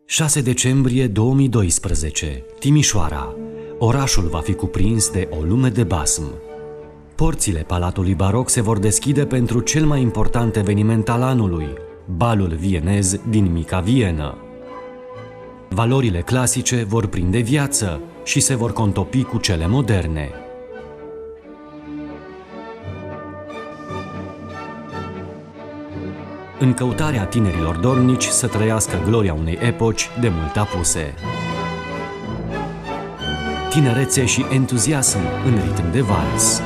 6 decembrie 2012, Timișoara. Orașul va fi cuprins de o lume de basm. Porțile Palatului Baroc se vor deschide pentru cel mai important eveniment al anului, balul vienez din Mica Vienă. Valorile clasice vor prinde viață și se vor contopi cu cele moderne. În căutarea tinerilor dornici să trăiască gloria unei epoci de mult apuse. Tinerețe și entuziasm în ritm de vals.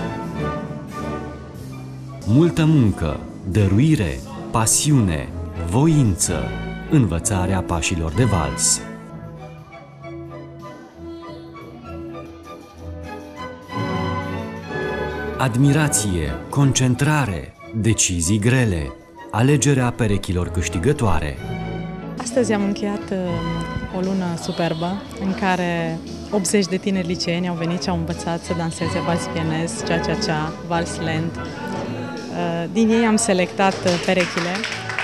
Multă muncă, dăruire, pasiune, voință, învățarea pașilor de vals. Admirație, concentrare, decizii grele, alegerea perechilor câștigătoare. Astăzi am încheiat o lună superbă în care 80 de tineri liceeni au venit și au învățat să danseze vals vienez, cha-cha-cha, vals lent. Din ei am selectat perechile,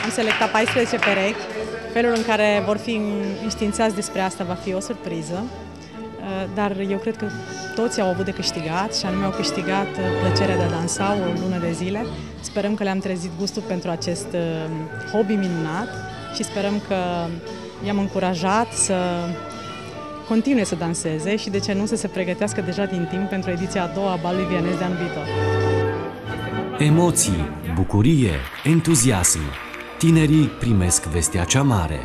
am selectat 14 perechi. Felul în care vor fi înștiințați despre asta va fi o surpriză, dar eu cred că toți au avut de câștigat și anume au câștigat plăcerea de a dansa o lună de zile. Sperăm că le-am trezit gustul pentru acest hobby minunat și sperăm că i-am încurajat să continue să danseze și de ce nu să se pregătească deja din timp pentru ediția a doua a balului vienez de anul viitor. Emoții, bucurie, entuziasm. Tinerii primesc vestea cea mare.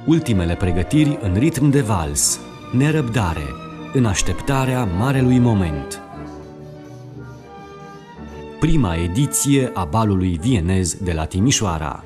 Ultimele pregătiri în ritm de vals, nerăbdare, în așteptarea marelui moment. Prima ediție a balului vienez de la Timișoara.